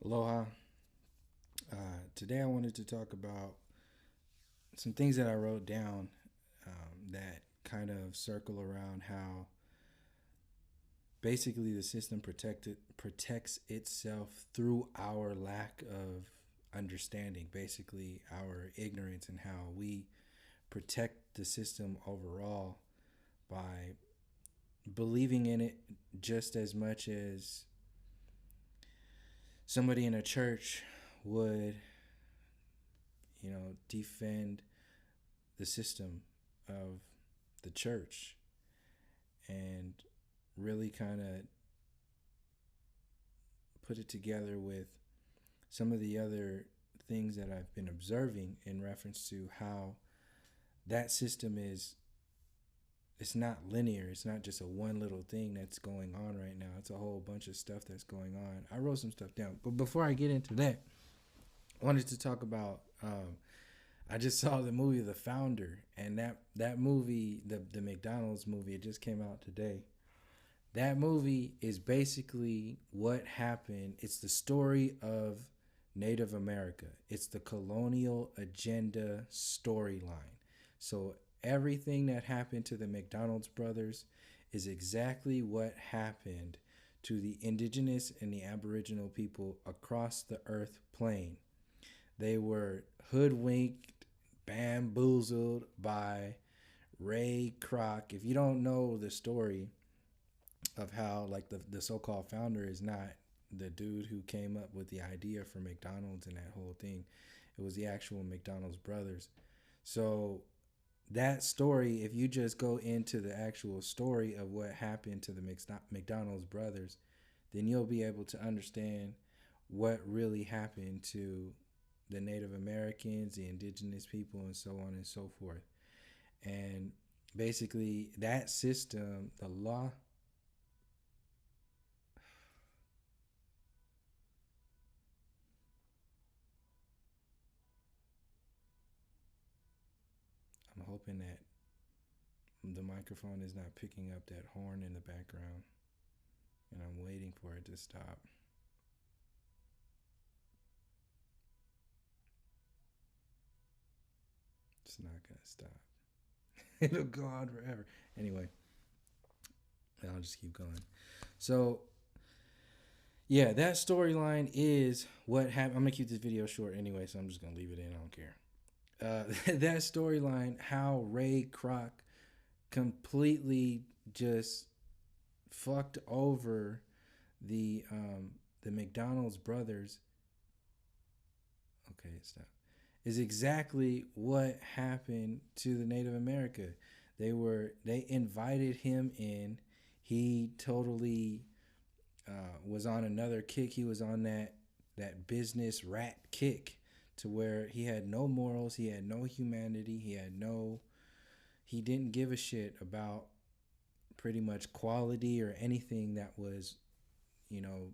Aloha. Today I wanted to talk about some things that I wrote down that kind of circle around how basically the system protects itself through our lack of understanding, basically our ignorance, and how we protect the system overall by believing in it just as much as somebody in a church would, defend the system of the church and really kind of put it together with some of the other things that I've been observing in reference to how that system is. It's not linear. It's not just a one little thing that's going on right now. It's a whole bunch of stuff that's going on. I wrote some stuff down, but before I get into that, I wanted to talk about I just saw the movie The Founder, and that movie, the McDonald's movie, it just came out today. That movie is basically what happened. It's the story of Native America. It's the colonial agenda storyline. So everything that happened to the McDonald's brothers is exactly what happened to the indigenous and the aboriginal people across the earth plane. They were hoodwinked, bamboozled by Ray Kroc. If you don't know the story of how, like, the so-called founder is not the dude who came up with the idea for McDonald's and that whole thing, it was the actual McDonald's brothers. So that story, if you just go into the actual story of what happened to the McDonald's brothers, then you'll be able to understand what really happened to the Native Americans, the indigenous people, and so on and so forth. And basically, that system, the law. I'm hoping that the microphone is not picking up that horn in the background, and I'm waiting for it to stop. It's not gonna stop. It'll go on forever. Anyway, I'll just keep going. So yeah, that storyline is what happened. I'm gonna keep this video short anyway, so I'm just gonna leave it in. I don't care. That storyline, how Ray Kroc completely just fucked over the McDonald's brothers. Okay, stop. Is exactly what happened to the Native America. They invited him in. He totally was on another kick. He was on that business rat kick to where he had no morals, he had no humanity, he didn't give a shit about pretty much quality or anything that was, you know,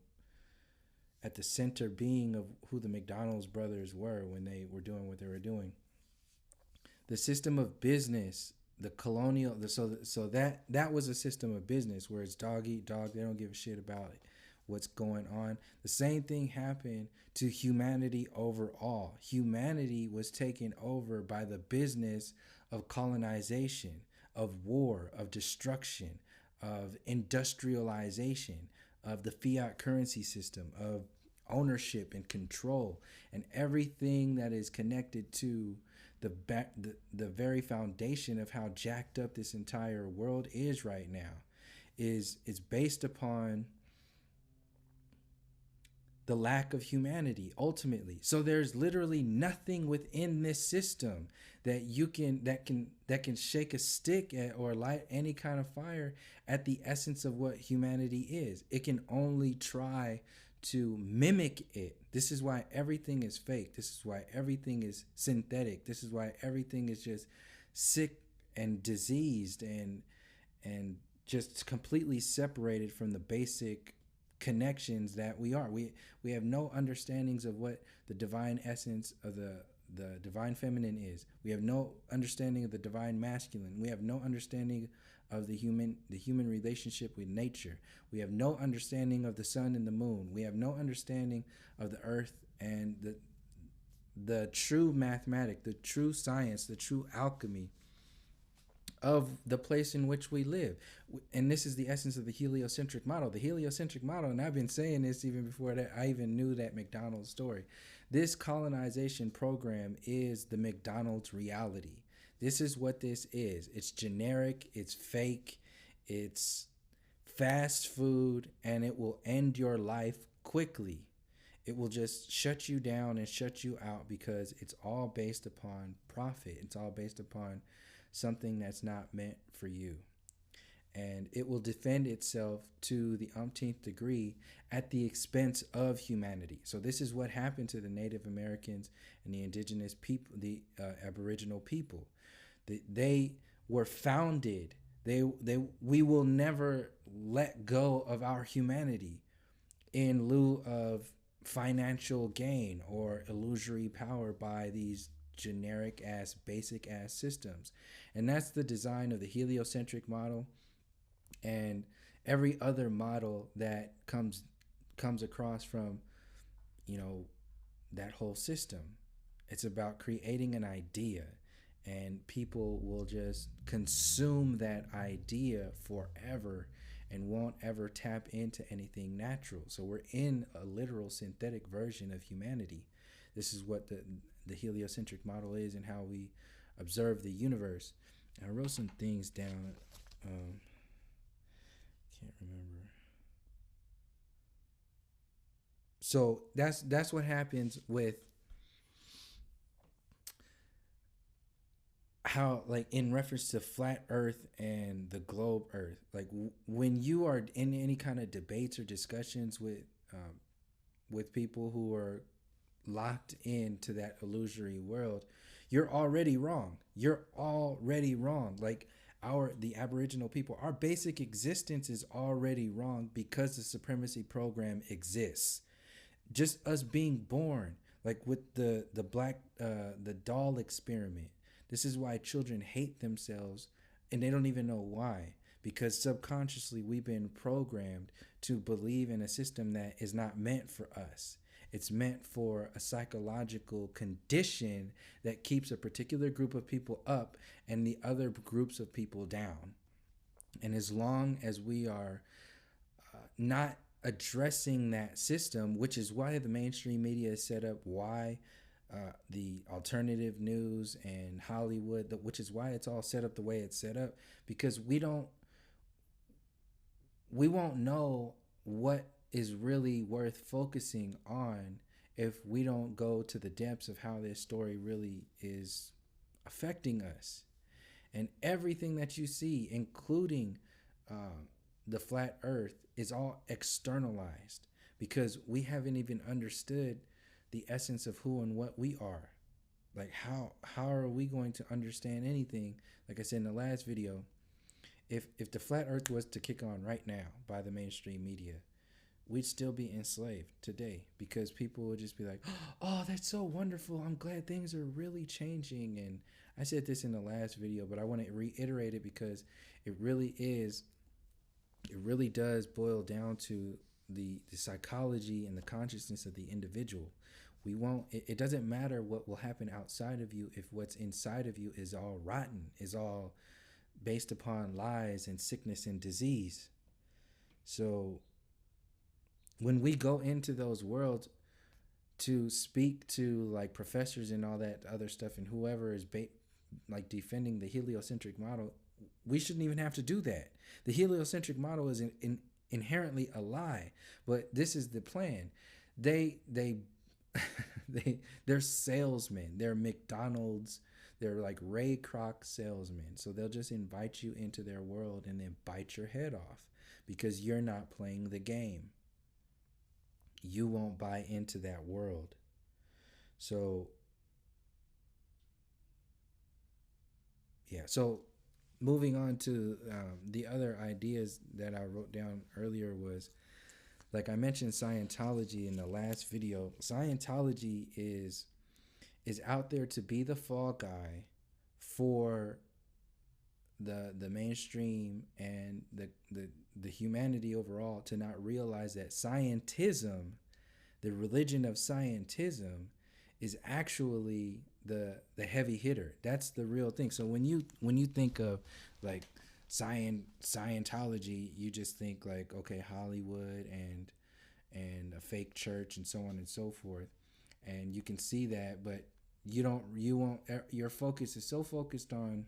at the center being of who the McDonald's brothers were when they were doing what they were doing. The system of business, the colonial, so that was a system of business where it's dog eat dog. They don't give a shit about it, what's going on. The same thing happened to humanity overall. Humanity was taken over by the business of colonization, of war, of destruction, of industrialization, of the fiat currency system, of ownership and control, and everything that is connected to the very foundation of how jacked up this entire world is right now is based upon the lack of humanity ultimately. So there's literally nothing within this system that can shake a stick at or light any kind of fire at the essence of what humanity is. It can only try to mimic it. This is why everything is fake. This is why everything is synthetic. This is why everything is just sick and diseased and just completely separated from the basic connections that we are. We have no understandings of what the divine essence of the divine feminine is. We have no understanding of the divine masculine. We have no understanding of the human relationship with nature. We have no understanding of the sun and the moon. We have no understanding of the earth and the true mathematic, the true science, the true alchemy of the place in which we live. And this is the essence of the heliocentric model. The heliocentric model, and I've been saying this even before that I even knew that McDonald's story. This colonization program is the McDonald's reality. This is what this is. It's generic, it's fake, it's fast food, and it will end your life quickly. It will just shut you down and shut you out because it's all based upon profit. It's all based upon something that's not meant for you. And it will defend itself to the umpteenth degree at the expense of humanity. So this is what happened to the Native Americans and the indigenous people, the Aboriginal people. They were founded. We will never let go of our humanity in lieu of financial gain or illusory power by these generic ass, basic ass systems. And that's the design of the heliocentric model and every other model that comes across from, that whole system. It's about creating an idea, and people will just consume that idea forever and won't ever tap into anything natural. So we're in a literal synthetic version of humanity. This is what the heliocentric model is and how we observe the universe. I wrote some things down. Can't remember. So that's what happens with how, like, in reference to flat earth and the globe earth, like when you are in any kind of debates or discussions with people who are locked into that illusory world, you're already wrong. Like the Aboriginal people, our basic existence is already wrong because the supremacy program exists. Just us being born, like with the doll experiment. This is why children hate themselves and they don't even know why, because subconsciously we've been programmed to believe in a system that is not meant for us. It's meant for a psychological condition that keeps a particular group of people up and the other groups of people down. And as long as we are not addressing that system, which is why the mainstream media is set up, why the alternative news and Hollywood, which is why it's all set up the way it's set up, because we won't know what is really worth focusing on if we don't go to the depths of how this story really is affecting us. And everything that you see, including the flat earth, is all externalized because we haven't even understood the essence of who and what we are. Like how are we going to understand anything? Like I said in the last video, if the flat earth was to kick on right now by the mainstream media, we'd still be enslaved today because people would just be like, oh, that's so wonderful. I'm glad things are really changing. And I said this in the last video, but I want to reiterate it because it really does boil down to the psychology and the consciousness of the individual. It doesn't matter what will happen outside of you if what's inside of you is all rotten, is all based upon lies and sickness and disease. So when we go into those worlds to speak to like professors and all that other stuff and whoever is like defending the heliocentric model, we shouldn't even have to do that. The heliocentric model is inherently a lie, but this is the plan. They're salesmen. They're McDonald's. They're like Ray Kroc salesmen. So they'll just invite you into their world and then bite your head off because you're not playing the game. You won't buy into that world. So, yeah. So moving on to the other ideas that I wrote down earlier was, like I mentioned Scientology in the last video. Scientology is out there to be the fall guy for the mainstream and the humanity overall to not realize that scientism, the religion of scientism, is actually the heavy hitter. That's the real thing. So when you think of like Scientology, you just think like, okay, Hollywood and a fake church and so on and so forth, and you can see that, but you won't, your focus is so focused on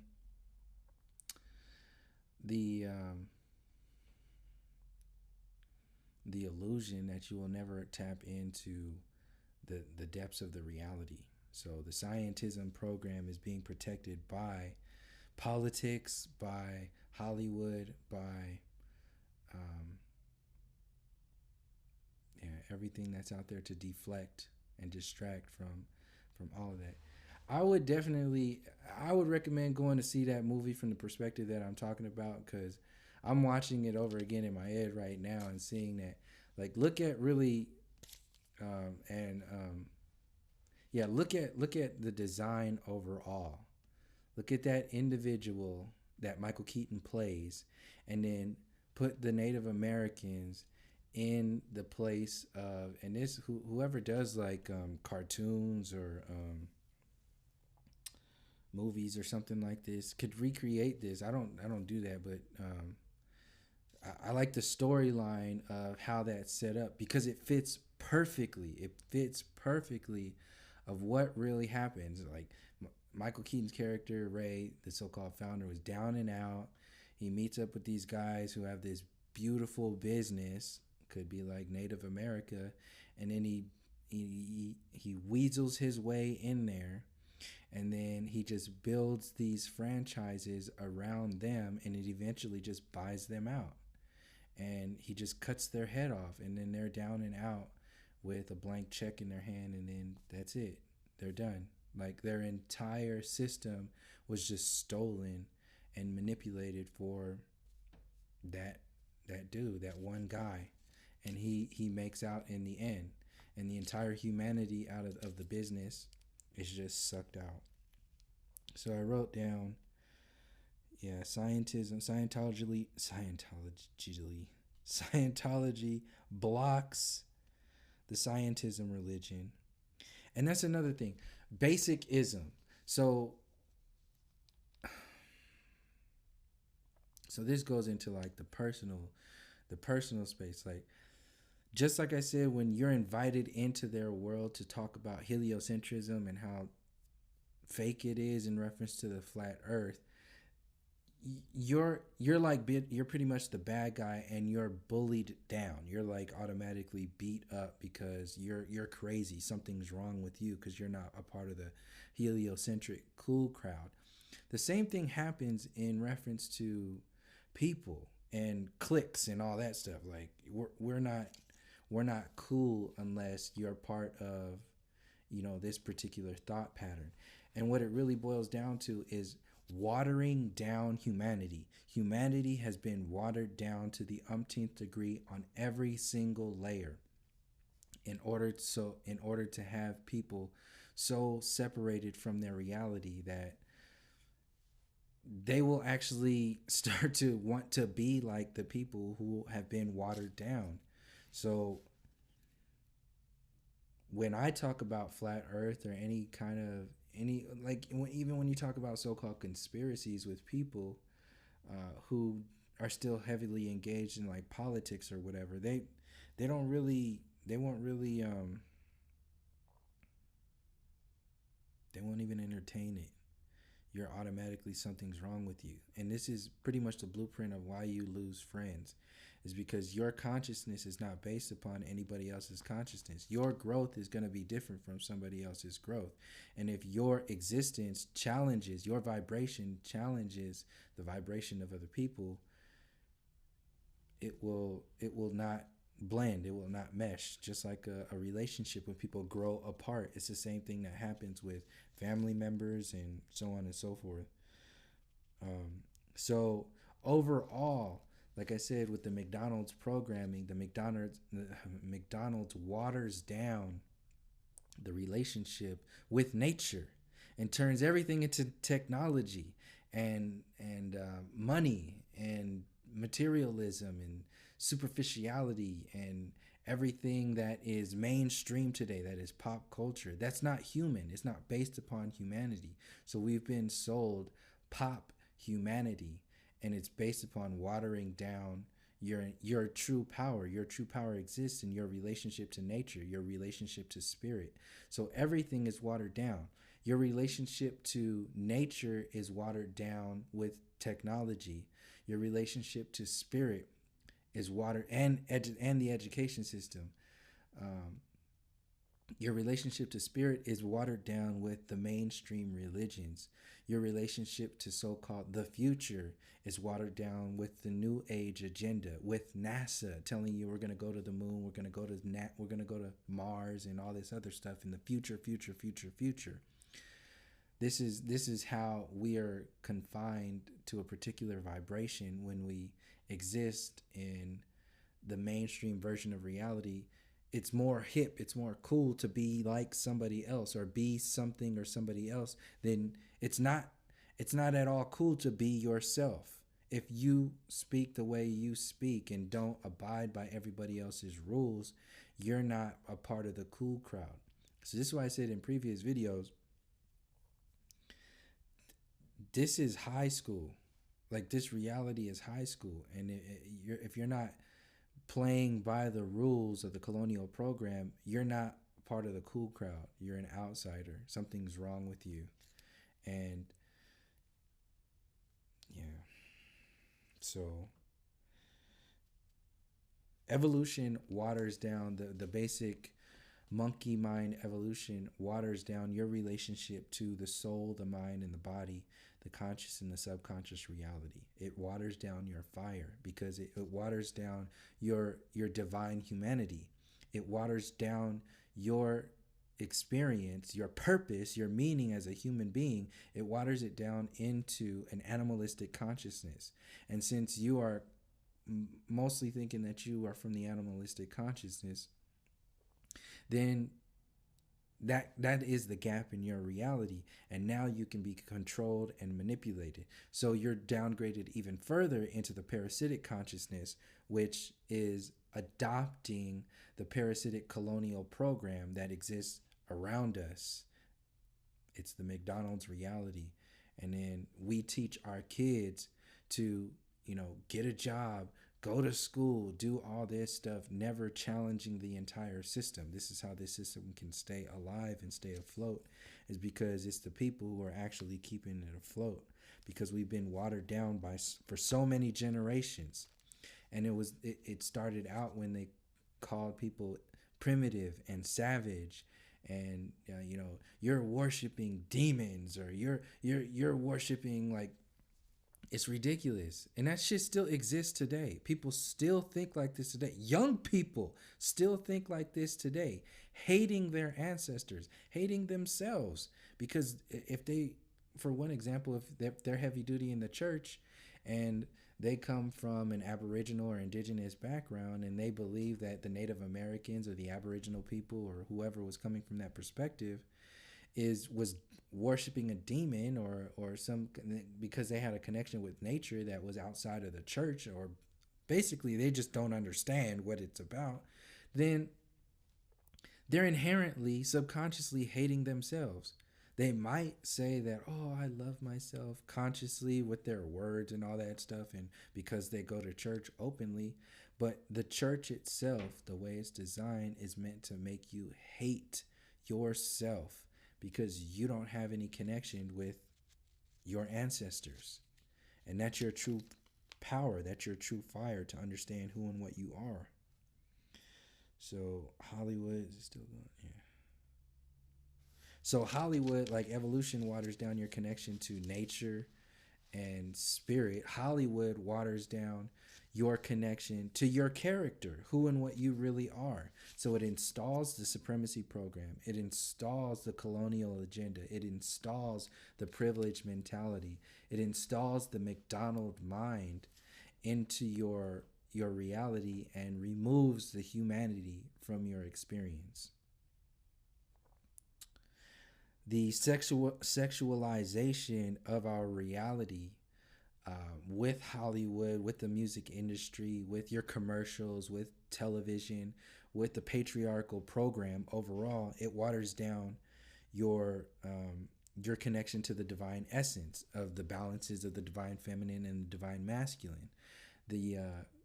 the the illusion that you will never tap into the depths of the reality. So the scientism program is being protected by politics, by Hollywood, by yeah, everything that's out there to deflect and distract from all of that. I would recommend going to see that movie from the perspective that I'm talking about, because I'm watching it over again in my head right now and seeing that, like, look at really and yeah, look at the design overall. Look at that individual that Michael Keaton plays, and then put the Native Americans in the place of, and this whoever does like cartoons or movies or something like this could recreate this. I don't do that, but I like the storyline of how that's set up, because it fits perfectly. It fits perfectly of what really happens. Like Michael Keaton's character Ray, the so-called founder, was down and out. He meets up with these guys who have this beautiful business, could be like Native America, and then he weasels his way in there, and then he just builds these franchises around them, and it eventually just buys them out, and he just cuts their head off, and then they're down and out with a blank check in their hand, and then that's it. They're done. Like their entire system was just stolen and manipulated for that dude, that one guy, and he makes out in the end, and the entire humanity out of the business is just sucked out. So I wrote down, yeah, Scientology blocks the scientism religion. And that's another thing. Basicism. So this goes into like the personal space. Like, just like I said, when you're invited into their world to talk about heliocentrism and how fake it is in reference to the flat earth, you're pretty much the bad guy, and you're bullied down. You're like automatically beat up because you're crazy. Something's wrong with you because you're not a part of the heliocentric cool crowd. The same thing happens in reference to people and cliques and all that stuff. Like we're not cool unless you're part of this particular thought pattern. And what it really boils down to is watering down humanity. Humanity has been watered down to the umpteenth degree on every single layer in order to have people so separated from their reality that they will actually start to want to be like the people who have been watered down. So when I talk about flat earth or any kind of even when you talk about so-called conspiracies with people who are still heavily engaged in like politics or whatever, they don't really they won't really they won't even entertain it. You're automatically, something's wrong with you. And this is pretty much the blueprint of why you lose friends, is because your consciousness is not based upon anybody else's consciousness. Your growth is going to be different from somebody else's growth. And if your existence challenges, your vibration challenges the vibration of other people, it will not blend, it will not mesh. Just like a relationship, when people grow apart, it's the same thing that happens with family members and so on and so forth. So overall, like I said, with the McDonald's programming, the McDonald's waters down the relationship with nature and turns everything into technology. money and materialism and superficiality and everything that is mainstream today, that is pop culture. That's not human. It's not based upon humanity. So we've been sold pop humanity, and it's based upon watering down your true power. Your true power exists in your relationship to nature, your relationship to spirit. So everything is watered down. Your relationship to nature is watered down with technology. Your relationship to spirit is watered, and the education system. Um, your relationship to spirit is watered down with the mainstream religions. Your relationship to so-called the future is watered down with the new age agenda, with NASA telling you we're going to go to the moon, we're going to go to we're going to go to Mars and all this other stuff in the future, future, future, future. This is how we are confined to a particular vibration when we exist in the mainstream version of reality. It's more hip, it's more cool to be like somebody else or be something or somebody else. Then it's not at all cool to be yourself. If you speak the way you speak and don't abide by everybody else's rules, you're not a part of the cool crowd. So this is why I said in previous videos, this is high school. Like, this reality is high school. And if you're not playing by the rules of the colonial program, you're not part of the cool crowd. You're an outsider. Something's wrong with you. And yeah. So evolution waters down the basic monkey mind. Evolution waters down your relationship to the soul, the mind, and the body, the conscious and the subconscious reality. It waters down your fire because it waters down your divine humanity. It waters down your experience, your purpose, your meaning as a human being. It waters it down into an animalistic consciousness. And since you are mostly thinking that you are from the animalistic consciousness, then that is the gap in your reality, and now you can be controlled and manipulated. So you're downgraded even further into the parasitic consciousness, which is adopting the parasitic colonial program that exists around us. It's the McDonald's reality. And then we teach our kids to, get a job, go to school, do all this stuff, never challenging the entire system. This is how this system can stay alive and stay afloat, is because it's the people who are actually keeping it afloat, because we've been watered down for so many generations. And it started out when they called people primitive and savage, and you're worshiping demons, or you're worshiping, like, it's ridiculous. And that shit still exists today. People still think like this today. Young people still think like this today, hating their ancestors, hating themselves. Because if they, for one example, if they're heavy duty in the church and they come from an Aboriginal or indigenous background, and they believe that the Native Americans or the Aboriginal people or whoever was coming from that perspective was worshiping a demon or some, because they had a connection with nature that was outside of the church, or basically they just don't understand what it's about, then they're inherently subconsciously hating themselves. They might say that, oh, I love myself, consciously with their words and all that stuff, and because they go to church openly. But the church itself, the way it's designed, is meant to make you hate yourself, because you don't have any connection with your ancestors. And that's your true power. That's your true fire to understand who and what you are. So Hollywood is still going, yeah. So Hollywood, like evolution, waters down your connection to nature and spirit. Hollywood waters down your connection to your character, who and what you really are. So it installs the supremacy program. It installs the colonial agenda. It installs the privilege mentality. It installs the McDonald mind into your reality and removes the humanity from your experience. the sexualization of our reality, with Hollywood, with the music industry, with your commercials, with television, with the patriarchal program overall, it waters down your your connection to the divine essence of the balances of the divine feminine and the divine masculine. The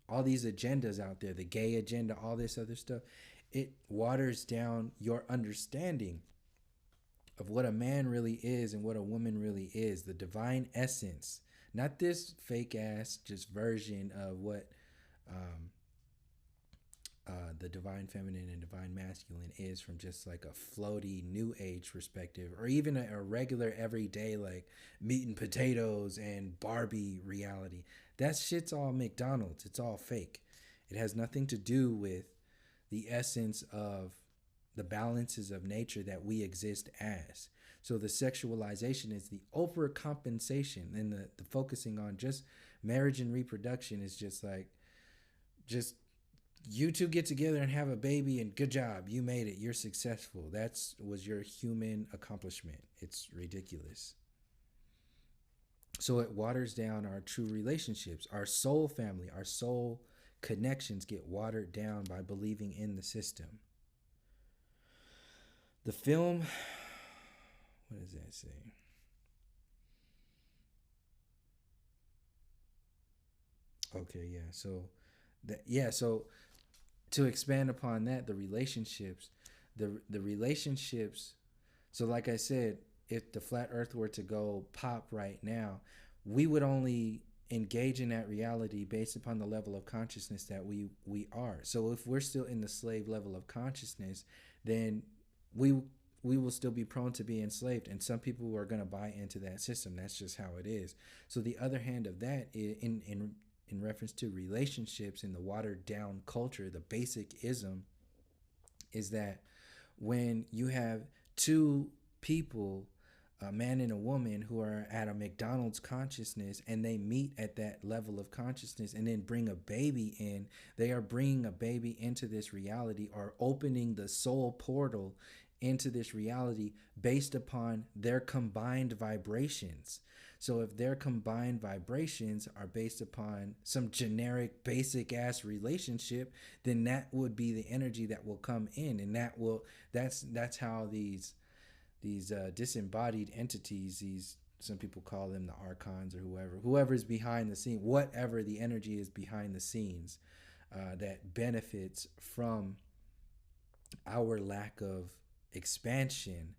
all these agendas out there, the gay agenda, all this other stuff, it waters down your understanding of what a man really is and what a woman really is, the divine essence, not this fake ass just version of what um, the divine feminine and divine masculine is from just like a floaty new age perspective, or even a regular everyday like meat and potatoes and Barbie reality. That shit's all McDonald's. It's all fake. It has nothing to do with the essence of the balances of nature that we exist as. So the sexualization is the overcompensation, and the focusing on just marriage and reproduction is just like, just you two get together and have a baby and good job, you made it, you're successful. That's was your human accomplishment. It's ridiculous. So it waters down our true relationships, our soul family, our soul connections get watered down by believing in the system. The film, what does that say? Okay, yeah. So so to expand upon that, the relationships. So like I said, if the flat earth were to go pop right now, we would only engage in that reality based upon the level of consciousness that we are. So if we're still in the slave level of consciousness, then we we will still be prone to be enslaved, and some people are going to buy into that system. That's just how it is. So the other hand of that, in reference to relationships in the watered down culture, the basic ism is that when you have two people, a man and a woman, who are at a McDonald's consciousness, and they meet at that level of consciousness and then bring a baby in, they are bringing a baby into this reality, or opening the soul portal into this reality based upon their combined vibrations. So if their combined vibrations are based upon some generic basic ass relationship, then that would be the energy that will come in, and that's how these disembodied entities, these, some people call them the Archons, or whoever's behind the scene, whatever the energy is behind the scenes, that benefits from our lack of expansion,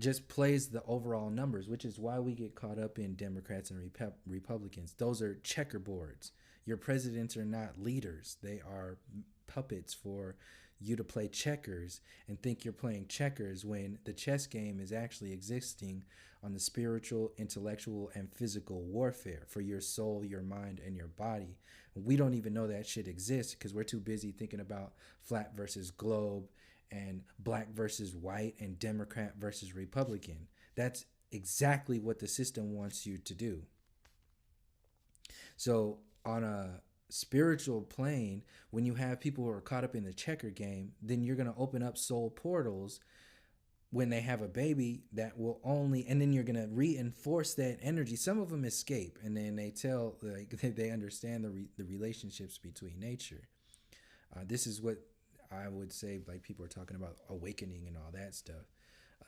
just plays the overall numbers, which is why we get caught up in Democrats and Republicans. Those are checkerboards. Your presidents are not leaders. They are puppets for you to play checkers and think you're playing checkers, when the chess game is actually existing on the spiritual, intellectual, and physical warfare for your soul, your mind, and your body. We don't even know that shit exists because we're too busy thinking about flat versus globe and black versus white and Democrat versus Republican. That's exactly what the system wants you to do. So on a spiritual plane, when you have people who are caught up in the checker game, then you're going to open up soul portals when they have a baby that will only, and then you're going to reinforce that energy. Some of them escape, and then they tell, like, they understand the relationships between nature. This is what I would say, like, people are talking about awakening and all that stuff.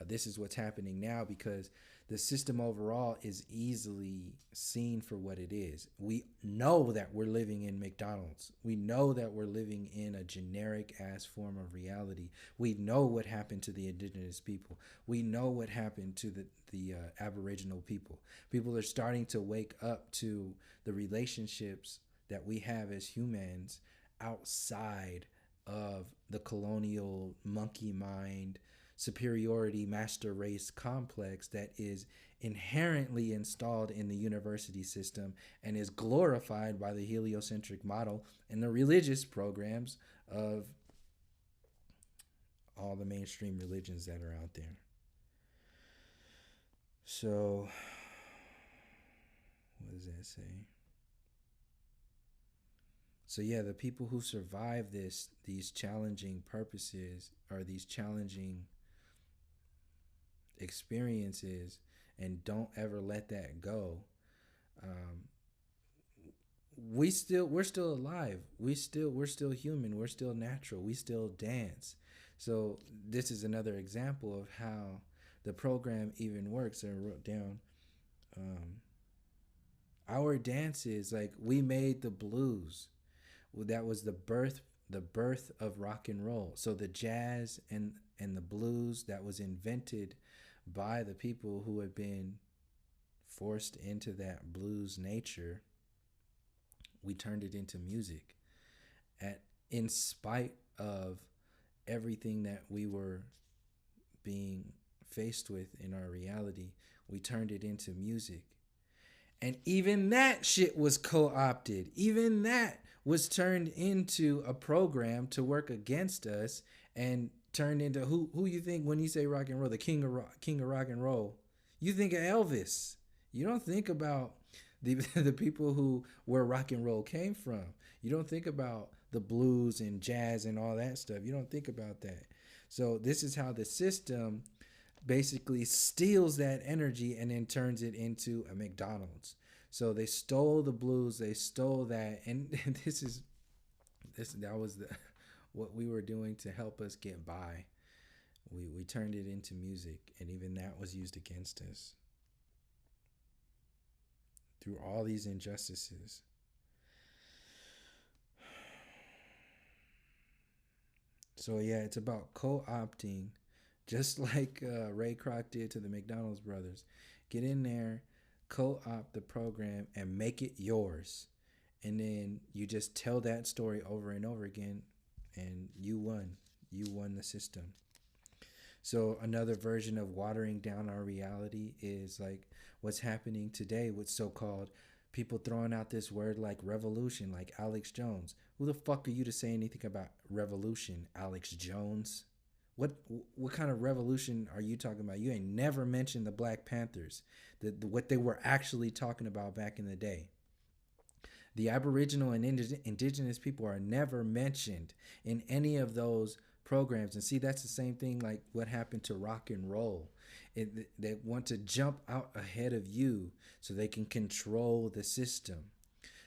This is what's happening now, because the system overall is easily seen for what it is. We know that we're living in McDonald's. We know that we're living in a generic ass form of reality. We know what happened to the indigenous people. We know what happened to the Aboriginal people. People are starting to wake up to the relationships that we have as humans outside of the colonial monkey mind superiority master race complex that is inherently installed in the university system and is glorified by the heliocentric model and the religious programs of all the mainstream religions that are out there. So, what does that say? So yeah, the people who survive these challenging purposes, or these challenging experiences and don't ever let that go, um, we're still alive. We're still human. We're still natural. We still dance. So this is another example of how the program even works. I wrote down um, our dances. Like, we made the blues. Well, that was the birth of rock and roll. So the jazz and the blues, that was invented by the people who had been forced into that blues nature. We turned it into music, at in spite of everything that we were being faced with in our reality. We turned it into music. And even that shit was co-opted. Even that was turned into a program to work against us, and turned into who you think when you say rock and roll, the king of rock and roll, you think of Elvis. You don't think about the the people who where rock and roll came from. You don't think about the blues and jazz and all that stuff. You don't think about that. So this is how the system basically steals that energy and then turns it into a McDonald's. So they stole the blues, they stole that, and that was the what we were doing to help us get by. We turned it into music, and even that was used against us through all these injustices. So yeah, it's about co-opting, just like Ray Kroc did to the McDonald's brothers. Get in there, co-opt the program, and make it yours. And then you just tell that story over and over again, and you won. You won the system. So another version of watering down our reality is like what's happening today with so-called people throwing out this word like revolution, like Alex Jones. Who the fuck are you to say anything about revolution, Alex Jones? What kind of revolution are you talking about? You ain't never mentioned the Black Panthers, what they were actually talking about back in the day. The Aboriginal and indigenous people are never mentioned in any of those programs. And see, that's the same thing like what happened to rock and roll. They want to jump out ahead of you so they can control the system.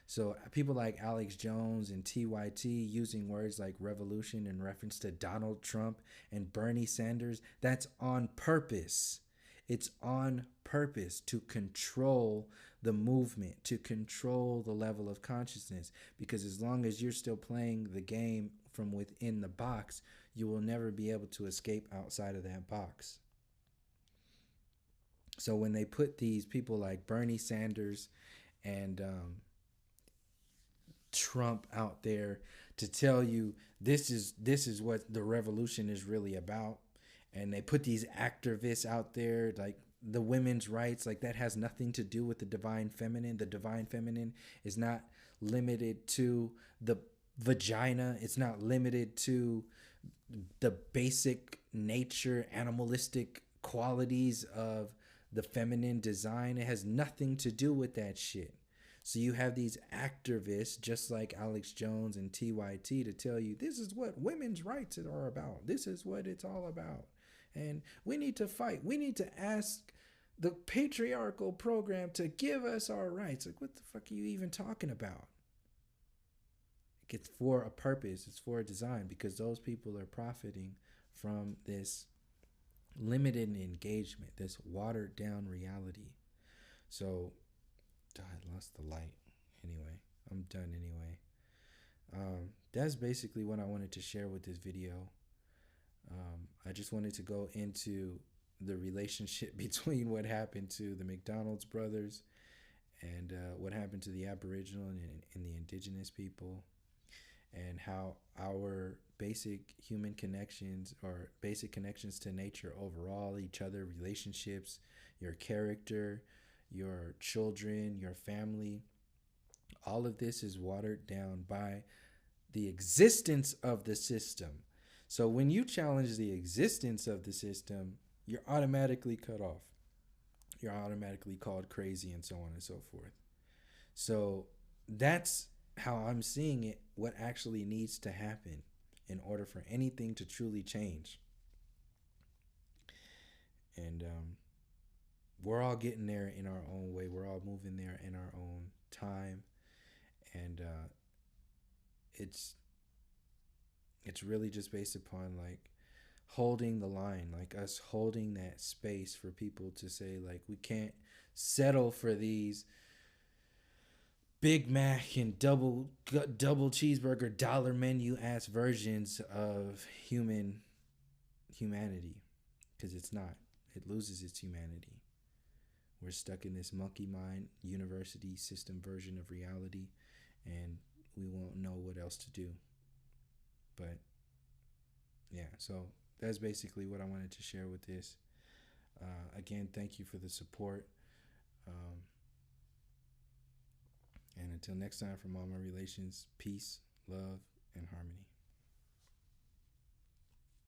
So people like Alex Jones and TYT using words like revolution in reference to Donald Trump and Bernie Sanders, that's on purpose. It's on purpose to control the movement, to control the level of consciousness. Because as long as you're still playing the game from within the box, you will never be able to escape outside of that box. So when they put these people like Bernie Sanders and Trump out there to tell you this is what the revolution is really about, and they put these activists out there like the women's rights, like that has nothing to do with the divine feminine. The divine feminine is not limited to the vagina. It's not limited to the basic nature, animalistic qualities of the feminine design. It has nothing to do with that shit. So you have these activists just like Alex Jones and TYT to tell you this is what women's rights are about. This is what it's all about. And we need to fight. We need to ask the patriarchal program to give us our rights. Like, what the fuck are you even talking about? It's for a purpose. It's for a design, because those people are profiting from this limited engagement, this watered down reality. So, I lost the light. Anyway, I'm done anyway. That's basically what I wanted to share with this video. I just wanted to go into the relationship between what happened to the McDonald's brothers and what happened to the Aboriginal and the indigenous people, and how our basic human connections, or basic connections to nature overall, each other, relationships, your character, your children, your family, all of this is watered down by the existence of the system. So when you challenge the existence of the system, you're automatically cut off. You're automatically called crazy and so on and so forth. So that's how I'm seeing it, what actually needs to happen in order for anything to truly change. And we're all getting there in our own way. We're all moving there in our own time, and it's really just based upon like holding the line, like us holding that space for people to say like we can't settle for these Big Mac and double cheeseburger dollar menu ass versions of humanity, because it's not. It loses its humanity. We're stuck in this monkey mind university system version of reality, and we won't know what else to do. But yeah, so that's basically what I wanted to share with this. Again, thank you for the support. And until next time, from all my relations, peace, love, and harmony.